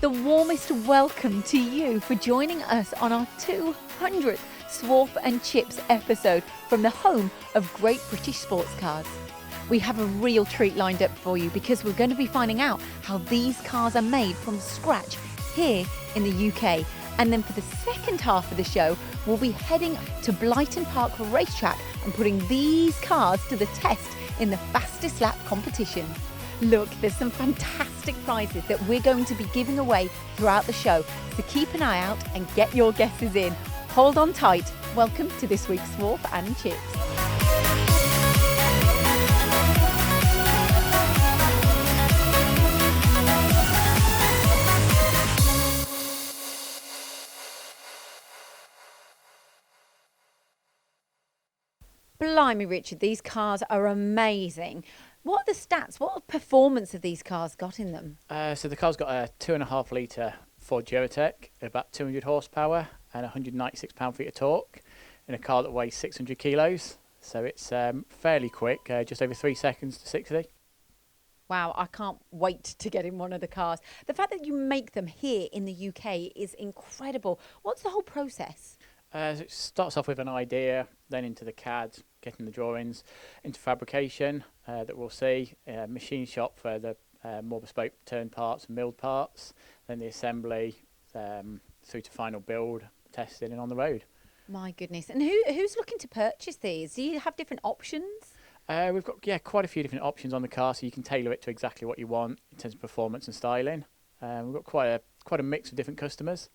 the warmest welcome to you for joining us on our 200th Swarf and Chips episode from the home of Great British Sports Cars. We have a real treat lined up for you because we're going to be finding out how these cars are made from scratch here in the UK. And then for the second half of the show, we'll be heading to Blyton Park racetrack and putting these cars to the test in the fastest lap competition. Look, there's some fantastic prizes that we're going to be giving away throughout the show, so keep an eye out and get your guesses in. Hold on tight. Welcome to this week's Swarf and Chips. Blimey, Richard, these cars are amazing. What are the stats? What performance have these cars got in them? So the car's got a 2.5 litre Ford Duratec, about 200 horsepower and 196 pound-feet of torque in a car that weighs 600 kilos. So it's fairly quick, just over 3 seconds to 60. Wow, I can't wait to get in one of the cars. The fact that you make them here in the UK is incredible. What's the whole process? So it starts off with an idea, then into the CAD, getting the drawings, into fabrication that we'll see, machine shop for the more bespoke turn parts and milled parts, then the assembly through to final build, testing and on the road. My goodness. And who's looking to purchase these? Do you have different options? We've got quite a few different options on the car, so you can tailor it to exactly what you want in terms of performance and styling. We've got quite a mix of different customers.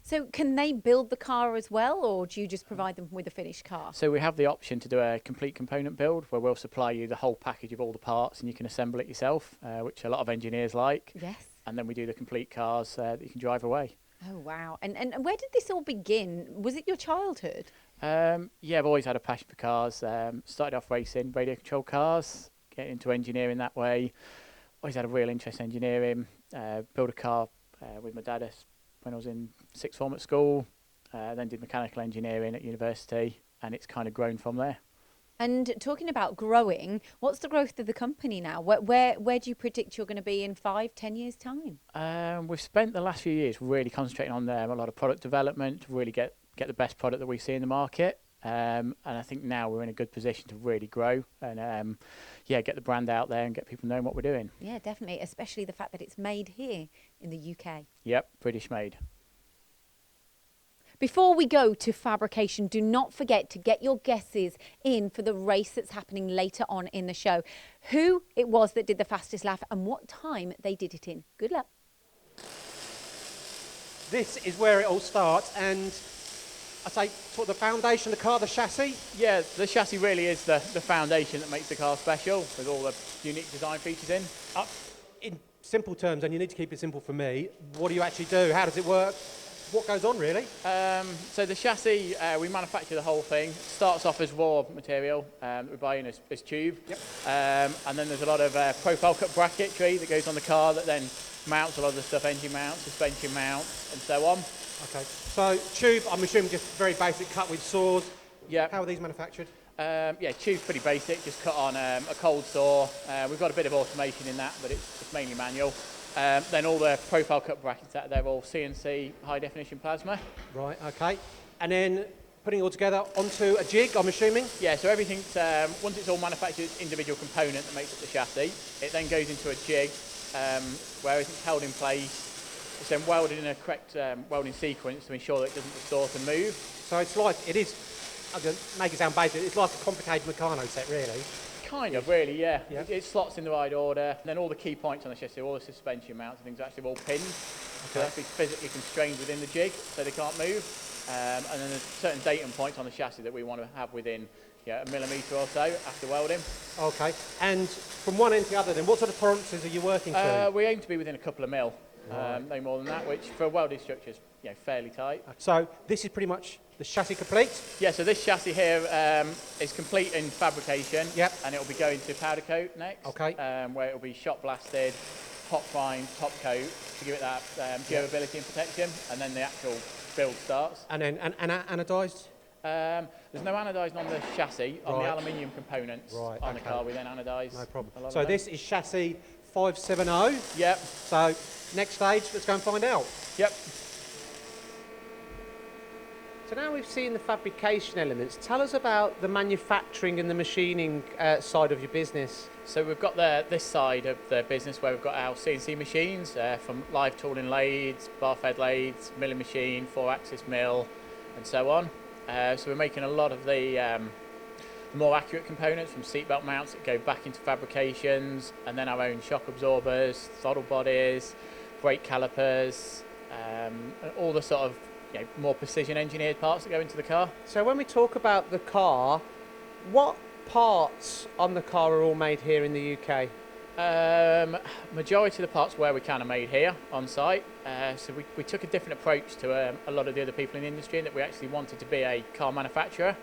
So can they build the car as well, or do you just provide them with a finished car? So we have the option to do a complete component build where we'll supply you the whole package of all the parts and you can assemble it yourself, which a lot of engineers like. Yes. And then we do the complete cars that you can drive away. Oh, wow. And where did this all begin? Was it your childhood? Yeah, I've always had a passion for cars. Started off racing, radio control cars, getting into engineering that way. Always had a real interest in engineering. Built a car with my dad when I was in sixth form at school, then did mechanical engineering at university, and it's kind of grown from there. And talking about growing, what's the growth of the company now? Where do you predict you're going to be in 5-10 years' time? We've spent the last few years really concentrating on a lot of product development to really get the best product that we see in the market. And I think now we're in a good position to really grow and get the brand out there and get people knowing what we're doing. Yeah, definitely, especially the fact that it's made here in the UK. Yep, British made. Before we go to fabrication, do not forget to get your guesses in for the race that's happening later on in the show. Who it was that did the fastest lap and what time they did it in. Good luck. This is where it all starts, and I say sort of the foundation of the car, the chassis. Yeah, the chassis really is the foundation that makes the car special with all the unique design features in. In simple terms, and you need to keep it simple for me, what do you actually do? How does it work? What goes on, really? So the chassis, we manufacture the whole thing. It starts off as raw material that we buy in as tube. Yep. And then there's a lot of profile cut bracketry that goes on the car that then mounts a lot of the stuff, engine mounts, suspension mounts, and so on. Okay. So tube, I'm assuming just very basic, cut with saws. Yeah. How are these manufactured? Tube's pretty basic, just cut on a cold saw. We've got a bit of automation in that, but it's mainly manual. Then all the profile cut brackets, they're all CNC high definition plasma. Right, okay. And then putting it all together onto a jig, I'm assuming? Yeah, so everything's, once it's all manufactured, it's individual component that makes up the chassis. It then goes into a jig where everything's held in place. It's then welded in a correct welding sequence to ensure that it doesn't distort and move. So it's like, it is, I'm going to make it sound basic, it's like a complicated Meccano set, really. Kind of, really, yeah. Yeah. It slots in the right order. And then all the key points on the chassis, all the suspension mounts and things are actually all pinned. So they have to be physically constrained within the jig so they can't move. And then there's certain datum points on the chassis that we want to have within a millimetre or so after welding. Okay. And from one end to the other then, what sort of tolerances are you working to? We aim to be within a couple of mil. Right. No more than that, which for a welded structure is fairly tight. So this is pretty much the chassis complete? Yeah, so this chassis here is complete in fabrication. Yep. And it will be going to powder coat next. Okay. Where it will be shot blasted, hot prime, top coat to give it that durability and protection, and then the actual build starts. And then anodised? There's no anodising on the chassis. On the Right. aluminium components Right, on the okay. car, we then anodise. No problem. a lot So of them. this is chassis 570. Yep. So next stage, let's go and find out. Yep. So now we've seen the fabrication elements. Tell us about the manufacturing and the machining side of your business. So we've got this side of the business where we've got our CNC machines from live tooling lathes, bar fed lathes, milling machine, 4-axis mill, and so on. So we're making a lot of the more accurate components from seatbelt mounts that go back into fabrications, and then our own shock absorbers, throttle bodies, brake calipers, and all the sort of more precision engineered parts that go into the car. So when we talk about the car, what parts on the car are all made here in the UK? Majority of the parts where we can are made here on site. So we took a different approach to a lot of the other people in the industry, in that we actually wanted to be a car manufacturer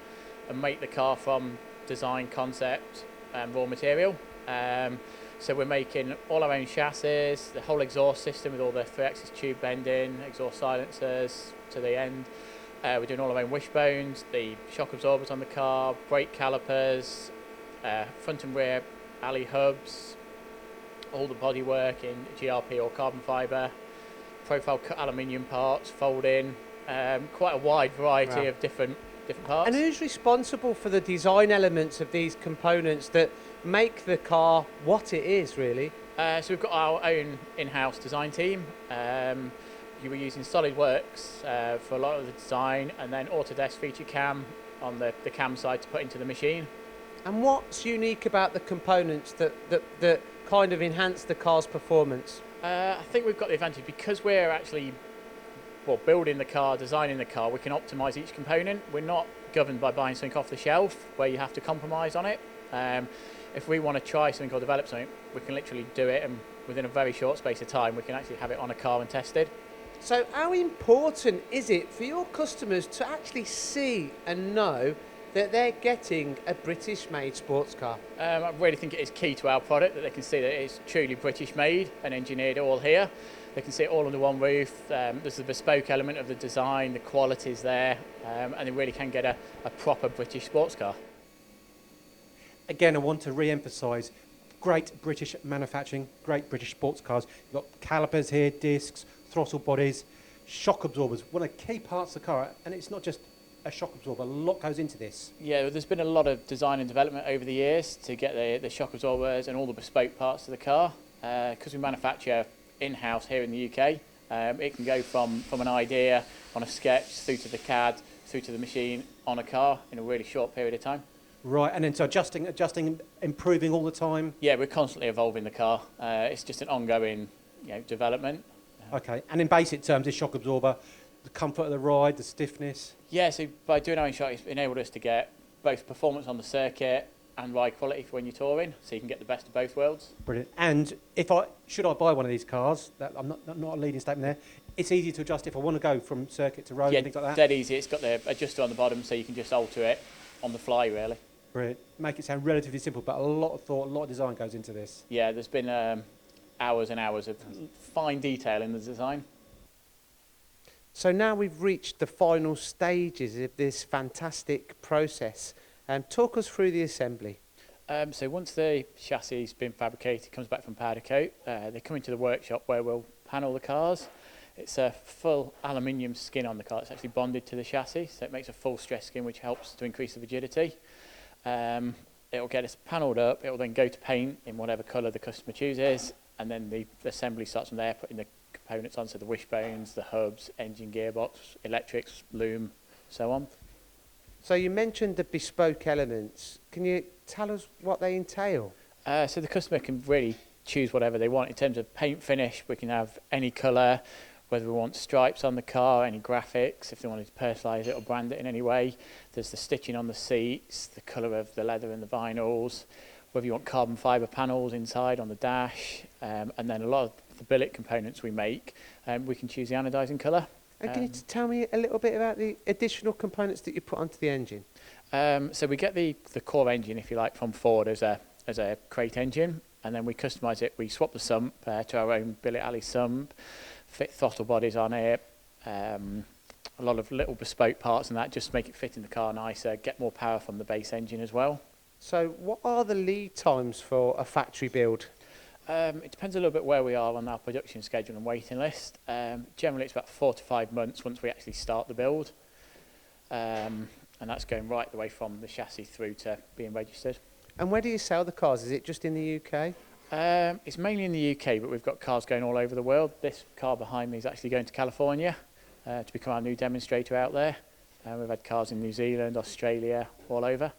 and make the car from design, concept and raw material. So we're making all our own chassis, the whole exhaust system with all the 3-axis tube bending, exhaust silencers to the end. We're doing all our own wishbones, the shock absorbers on the car, brake calipers, front and rear alley hubs, all the bodywork in GRP or carbon fibre, profile cut aluminium parts, folding, quite a wide variety of different parts. And who's responsible for the design elements of these components that make the car what it is, really? So we've got our own in-house design team. You were using SolidWorks for a lot of the design, and then Autodesk Feature Cam on the cam side to put into the machine. And what's unique about the components that kind of enhance the car's performance? I think we've got the advantage because we're actually building the car, designing the car. We can optimise each component. We're not governed by buying something off the shelf where you have to compromise on it. If we want to try something or develop something, we can literally do it, and within a very short space of time we can actually have it on a car and tested. So how important is it for your customers to actually see and know that they're getting a British-made sports car? I really think it is key to our product that they can see that it's truly British-made and engineered all here. They can see it all under one roof. There's the bespoke element of the design, the quality's there, and they really can get a proper British sports car. Again, I want to re-emphasise, great British manufacturing, great British sports cars. You've got calipers here, discs, throttle bodies, shock absorbers, one of the key parts of the car, and it's not just a shock absorber, a lot goes into this. Yeah, there's been a lot of design and development over the years to get the shock absorbers and all the bespoke parts of the car. Because we manufacture in-house here in the UK, it can go from an idea on a sketch through to the CAD, through to the machine on a car in a really short period of time. Right, and then so adjusting, improving all the time? Yeah, we're constantly evolving the car. It's just an ongoing development. Okay, and in basic terms, this shock absorber, the comfort of the ride, the stiffness? Yeah, so by doing our own shock, it's enabled us to get both performance on the circuit and ride quality for when you're touring, so you can get the best of both worlds. Brilliant. And should I buy one of these cars, I'm not a leading statement there, it's easy to adjust if I want to go from circuit to road and things like that? Dead easy. It's got the adjuster on the bottom, so you can just alter it on the fly, really. Brilliant. Make it sound relatively simple, but a lot of thought, a lot of design goes into this. Yeah, there's been hours and hours of fine detail in the design. So now we've reached the final stages of this fantastic process. Talk us through the assembly. So once the chassis has been fabricated, comes back from powder coat, they come into the workshop where we'll panel the cars. It's a full aluminium skin on the car. It's actually bonded to the chassis, so it makes a full stress skin which helps to increase the rigidity. It'll get us panelled up, it'll then go to paint in whatever colour the customer chooses, and then the assembly starts from there, putting the components on, so the wishbones, the hubs, engine gearbox, electrics, loom, so on. So you mentioned the bespoke elements. Can you tell us what they entail? So the customer can really choose whatever they want. In terms of paint finish, we can have any colour, whether we want stripes on the car, any graphics, if they wanted to personalise it or brand it in any way. There's the stitching on the seats, the colour of the leather and the vinyls, whether you want carbon fibre panels inside on the dash, and then a lot of the billet components we make, we can choose the anodising colour. And can you tell me a little bit about the additional components that you put onto the engine? So we get the core engine, if you like, from Ford as a crate engine, and then we customise it. We swap the sump to our own billet alley sump, fit throttle bodies on it, a lot of little bespoke parts and that, just to make it fit in the car nicer, get more power from the base engine as well. So what are the lead times for a factory build? It depends a little bit where we are on our production schedule and waiting list. Generally, it's about 4 to 5 months once we actually start the build. And that's going right the way from the chassis through to being registered. And where do you sell the cars? Is it just in the UK? It's mainly in the UK, but we've got cars going all over the world. This car behind me is actually going to California to become our new demonstrator out there. We've had cars in New Zealand, Australia, all over.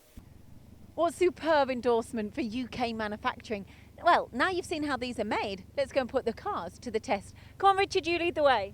What superb endorsement for UK manufacturing. Well, now you've seen how these are made, let's go and put the cars to the test. Come on, Richard, you lead the way.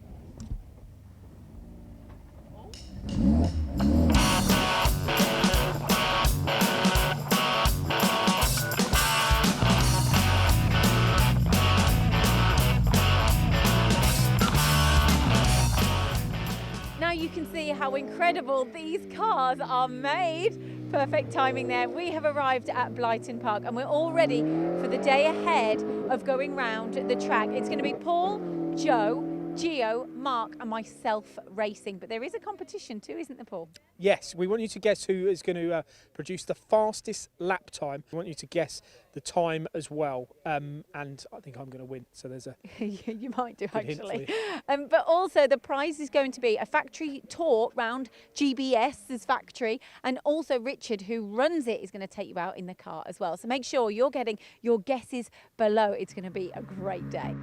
Now you can see how incredible these cars are made. Perfect timing there. We have arrived at Blyton Park and we're all ready for the day ahead of going round the track. It's going to be Paul, Joe, Gio, Mark and myself racing. But there is a competition too, isn't there, Paul? Yes, we want you to guess who is going to produce the fastest lap time. We want you to guess the time as well. And I think I'm going to win. So there's a You might do, good hint for actually. you. But also the prize is going to be a factory tour round GBS's factory. And also Richard, who runs it, is going to take you out in the car as well. So make sure you're getting your guesses below. It's going to be a great day.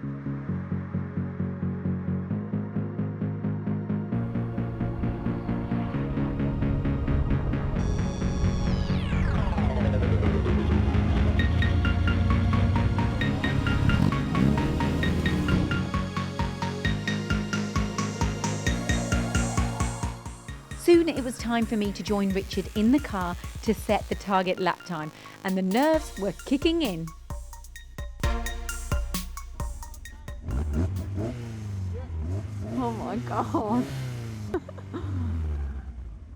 Soon it was time for me to join Richard in the car to set the target lap time, and the nerves were kicking in. Oh my God.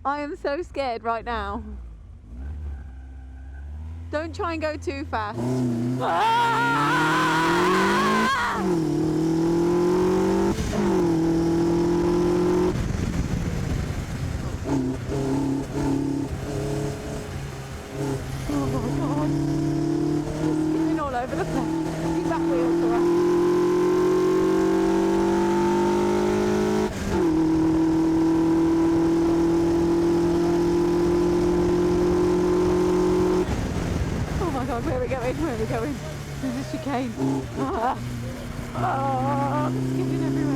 I am so scared right now. Don't try and go too fast. All over the place. Keep that wheel for us. Oh my God, where are we going? Where are we going? There's a chicane. I'm skipping everywhere.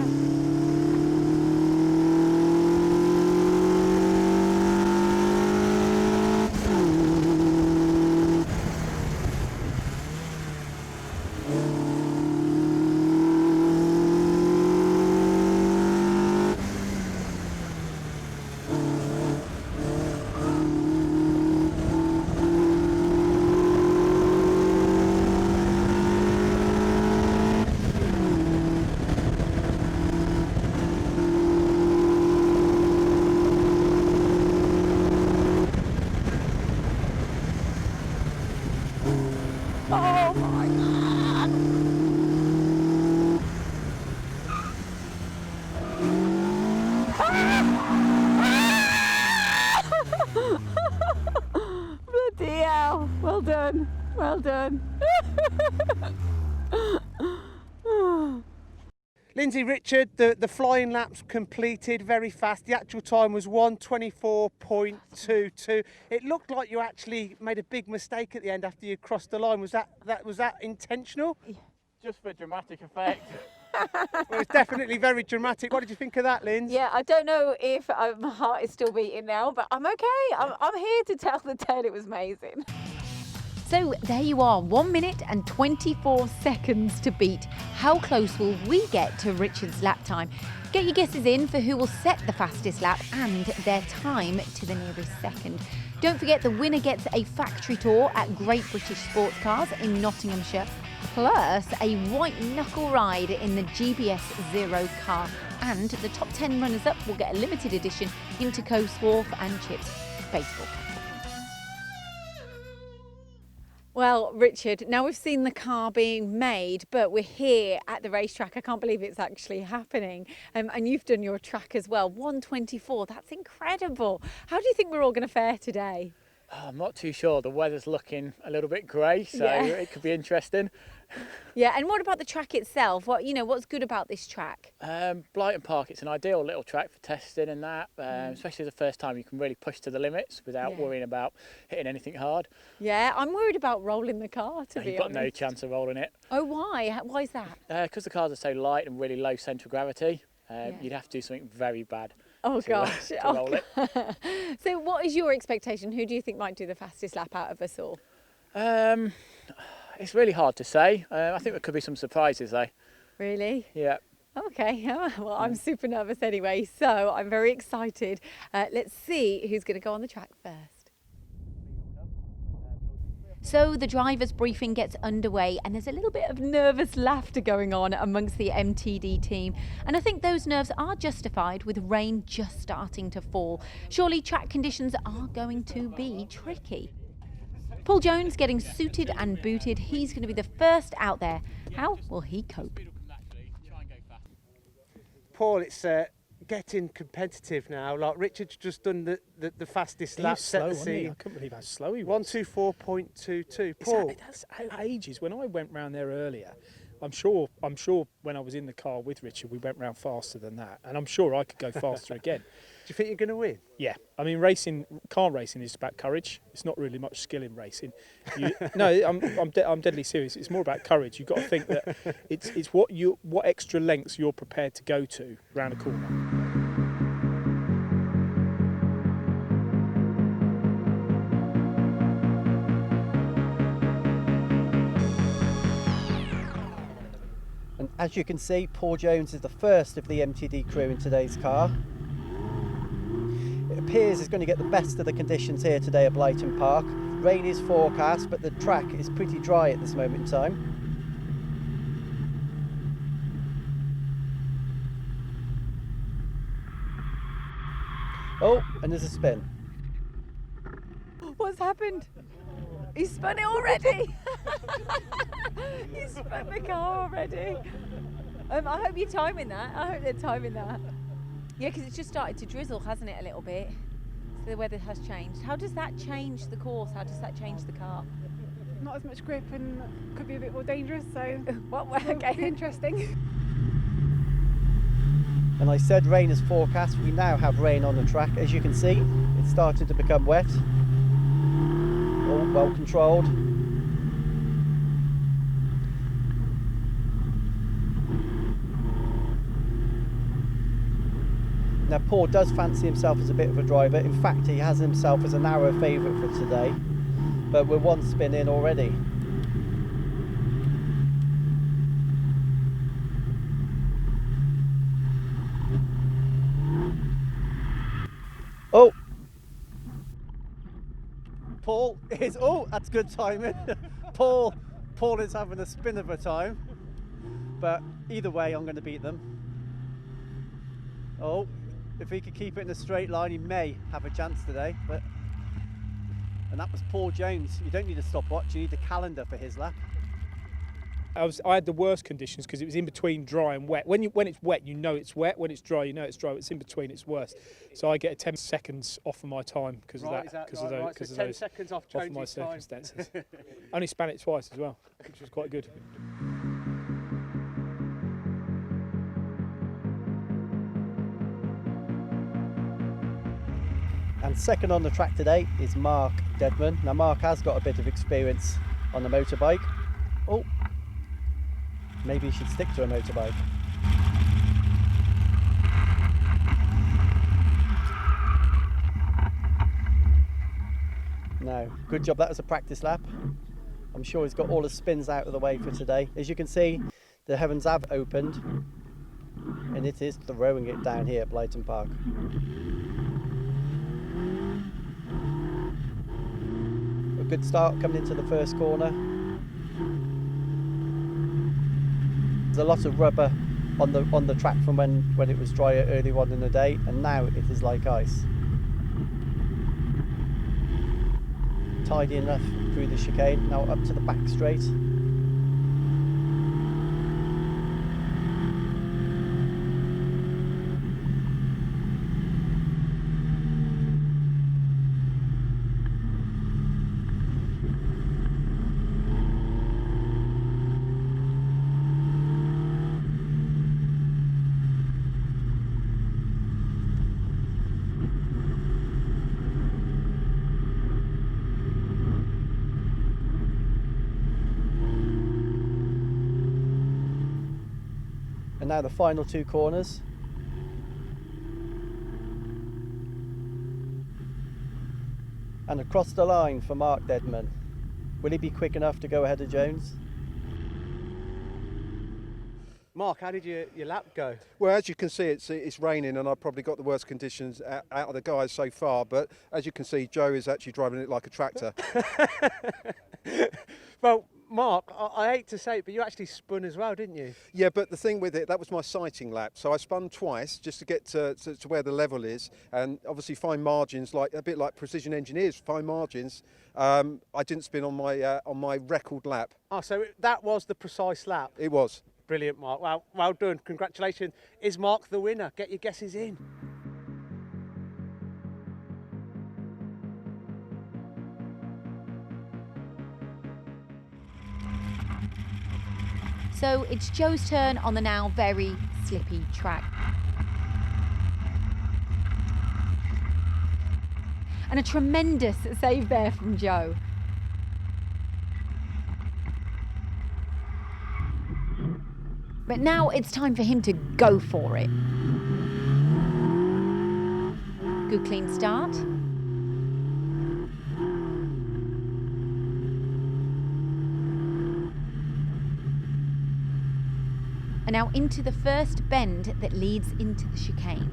Oh my God! Bloody hell! Well done, well done. Lyndsey, Richard, the flying laps completed very fast. The actual time was 1:24.22. It looked like you actually made a big mistake at the end after you crossed the line. Was that intentional? Just for dramatic effect. Well, it's definitely very dramatic. What did you think of that, Lynn? Yeah, I don't know if my heart is still beating now, but I'm okay. I'm here to tell the tale. It was amazing. So there you are, 1 minute and 24 seconds to beat. How close will we get to Richard's lap time? Get your guesses in for who will set the fastest lap and their time to the nearest second. Don't forget the winner gets a factory tour at Great British Sports Cars in Nottinghamshire, plus a white knuckle ride in the GBS Zero car. And the top 10 runners-up will get a limited edition Interco Swarf and Chips baseball cap. Well, Richard, now we've seen the car being made, but we're here at the racetrack. I can't believe it's actually happening. And you've done your track as well. 1:24, that's incredible. How do you think we're all going to fare today? Oh, I'm not too sure. The weather's looking a little bit grey, so Yeah. it could be interesting. Yeah, and what about the track itself? What's good about this track? Blighton Park, it's an ideal little track for testing and that, especially the first time you can really push to the limits without Yeah. worrying about hitting anything hard. Yeah, I'm worried about rolling the car, to be You've got honest. no chance of rolling it. Oh, why? Why is that? Because the cars are so light and really low centre of gravity, Yeah. you'd have to do something very bad. Oh, to, gosh. to Oh, roll it. So what is your expectation? Who do you think might do the fastest lap out of us all? It's really hard to say. I think there could be some surprises though. Really? Yeah. Okay, well, I'm super nervous anyway, so I'm very excited. Let's see who's going to go on the track first. So the driver's briefing gets underway and there's a little bit of nervous laughter going on amongst the MTD team. And I think those nerves are justified with rain just starting to fall. Surely track conditions are going to be tricky. Paul Jones getting suited and booted. He's going to be the first out there. How will he cope? Paul, it's getting competitive now. Like Richard's just done the fastest He lap, was set slow, the wasn't he? I scene. couldn't believe how slow he was. 124.22. Paul, That's ages. When I went round there earlier, I'm sure when I was in the car with Richard, we went round faster than that, and I'm sure I could go faster again. do you think you're going to win? Yeah, I mean, car racing is about courage. It's not really much skill in racing. No, I'm deadly serious. It's more about courage. You've got to think that it's what extra lengths you're prepared to go to round a corner. And as you can see, Paul Jones is the first of the MTD crew in today's car. It appears he's going to get the best of the conditions here today at Blighton Park. Rain is forecast, but the track is pretty dry at this moment in time. Oh, and there's a spin. What's happened? He's spun it already. He's spun the car already. I hope you're timing that. I hope they're timing that. Yeah, because it's just started to drizzle, hasn't it, a little bit? So the weather has changed. How does that change the course? How does that change the car? Not as much grip and could be a bit more dangerous, so What? it'll be Okay. interesting. And I said rain is forecast. We now have rain on the track. As you can see, it's started to become wet. All well controlled. Now Paul does fancy himself as a bit of a driver. In fact, he has himself as a narrow favourite for today. But we're one spin in already. Oh! Paul is, oh, that's good timing. Paul is having a spin of a time. But either way, I'm going to beat them. Oh, if he could keep it in a straight line, he may have a chance today. And that was Paul Jones. You don't need a stopwatch, you need a calendar for his lap. I had the worst conditions because it was in between dry and wet. When it's wet, you know it's wet. When it's dry, you know it's dry. It's in between, it's worse. So I get 10 seconds off of my time because of that. Because of those, so 10 seconds off off of my Jonesy's time. circumstances. Only span it twice as well, which was quite good. And second on the track today is Mark Deadman. Now Mark has got a bit of experience on the motorbike. Oh, maybe he should stick to a motorbike. No, good job, that was a practice lap. I'm sure he's got all the spins out of the way for today. As you can see, the heavens have opened and it is throwing it down here at Blighton Park. A good start coming into the first corner. There's a lot of rubber on the track from when it was drier earlier on in the day, and now it is like ice. Tidy enough through the chicane, now up to the back straight. And now the final 2 corners. And across the line for Mark Deadman. Will he be quick enough to go ahead of Jones? Mark, how did your lap go? Well, as you can see, it's raining, and I've probably got the worst conditions out of the guys so far. But as you can see, Joe is actually driving it like a tractor. Well, Mark, I hate to say it, but you actually spun as well, didn't you? Yeah, but the thing with it, that was my sighting lap. So I spun twice just to get to where the level is, and obviously fine margins, like a bit like precision engineers, fine margins. I didn't spin on my record lap. Oh, so that was the precise lap. It was. Brilliant, Mark. Well done. Congratulations. Is Mark the winner? Get your guesses in. So it's Joe's turn on the now very slippy track. And a tremendous save there from Joe. But now it's time for him to go for it. Good clean start. And now into the first bend that leads into the chicane.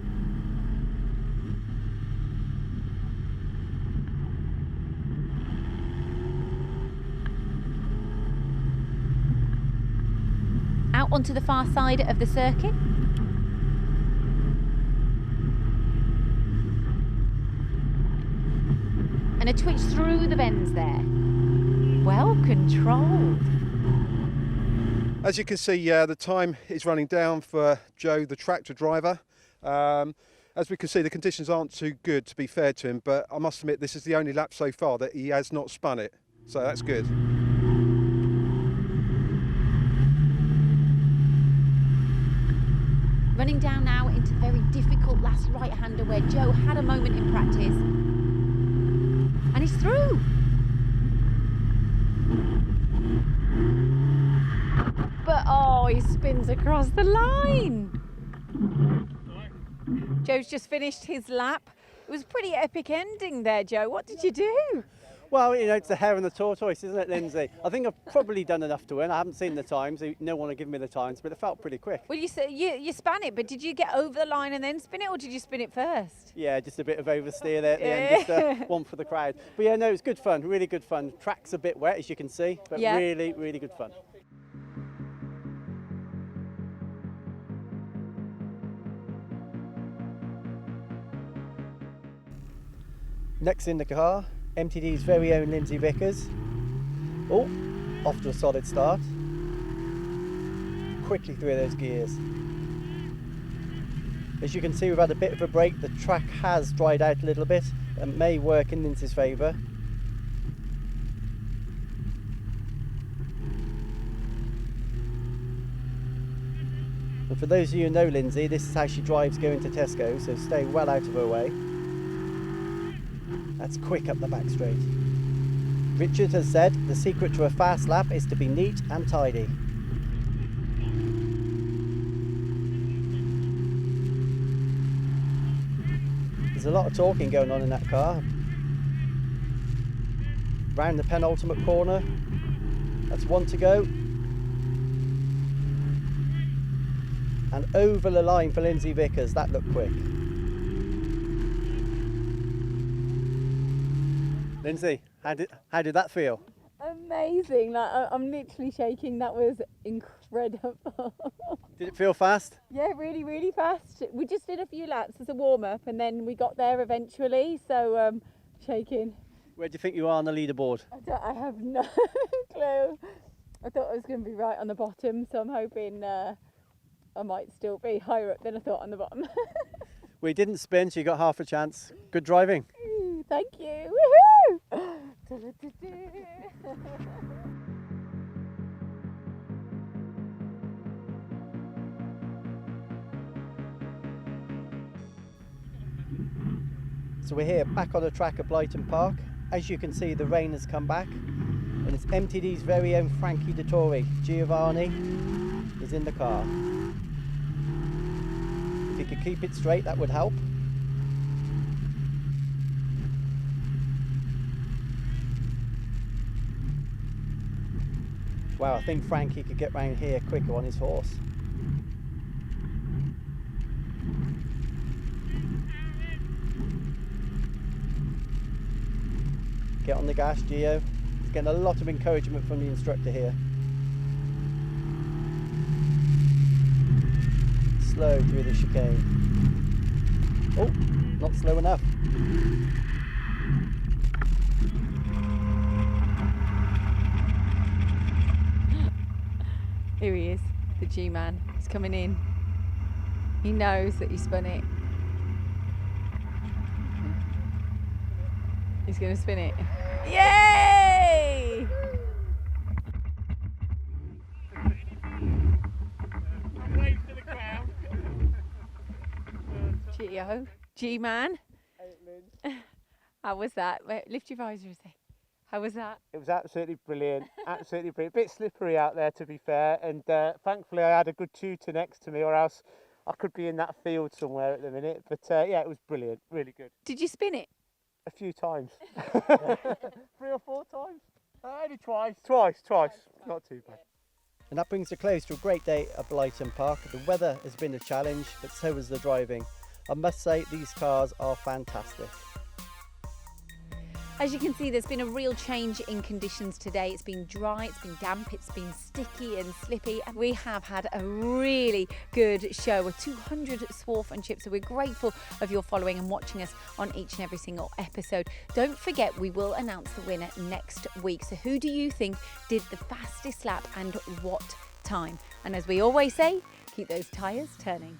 Out onto the far side of the circuit. And a twitch through the bends there. Well controlled. As you can see, the time is running down for Joe, the tractor driver. As we can see, the conditions aren't too good, to be fair to him, but I must admit this is the only lap so far that he has not spun it, so that's good. Running down now into the very difficult last right-hander where Joe had a moment in practice. And he's through. But oh, he spins across the line. Joe's just finished his lap. It was a pretty epic ending there, Joe. What did you do? Well, you know, it's the hare and the tortoise, isn't it, Lyndsey? I think I've probably done enough to win. I haven't seen the times. No one will give me the times, but it felt pretty quick. Well, you span it, but did you get over the line and then spin it, or did you spin it first? Yeah, just a bit of oversteer there at the end, just one for the crowd. But yeah, no, it was good fun, really good fun. Track's a bit wet, as you can see, but yeah. Really, really good fun. Next in the car, MTD's very own Lyndsey Vickers. Oh, off to a solid start. Quickly through those gears. As you can see, we've had a bit of a break. The track has dried out a little bit and may work in Lyndsey's favour. And for those of you who know Lyndsey, this is how she drives going to Tesco, so stay well out of her way. That's quick up the back straight. Richard has said the secret to a fast lap is to be neat and tidy. There's a lot of talking going on in that car. Round the penultimate corner. That's one to go. And over the line for Lyndsey Vickers. That looked quick. Lyndsey, how did that feel? Amazing, like I'm literally shaking. That was incredible. Did it feel fast? Yeah, really, really fast. We just did a few laps as a warm-up and then we got there eventually, so shaking. Where do you think you are on the leaderboard? I have no clue. I thought I was going to be right on the bottom, so I'm hoping I might still be higher up than I thought on the bottom. We didn't spin, so you got half a chance. Good driving. Thank you. Woohoo! So we're here back on the track at Blyton Park. As you can see, the rain has come back, and it's MTD's very own Frankie Dettori. Giovanni is in the car. If you could keep it straight, that would help. Wow, I think Frankie could get round here quicker on his horse. Get on the gas, Gio. He's getting a lot of encouragement from the instructor here. Slow through the chicane. Oh, not slow enough. Here he is, the G-Man. He's coming in. He knows that you spun it. He's going to spin it. Yay! Wave to the crowd. Gio, G-Man. How was that? Wait, lift your visor and say, how was that? It was absolutely brilliant, absolutely brilliant. A bit slippery out there, to be fair, and thankfully I had a good tutor next to me, or else I could be in that field somewhere at the minute. But yeah, it was brilliant, really good. Did you spin it? A few times. 3 or 4 times? Only twice. Twice. Not too bad. And that brings a close to a great day at Blyton Park. The weather has been a challenge, but so has the driving. I must say, these cars are fantastic. As you can see, there's been a real change in conditions today. It's been dry, it's been damp, it's been sticky and slippy. And we have had a really good show with 200 Swarf and Chips. So we're grateful of your following and watching us on each and every single episode. Don't forget, we will announce the winner next week. So who do you think did the fastest lap and what time? And as we always say, keep those tyres turning.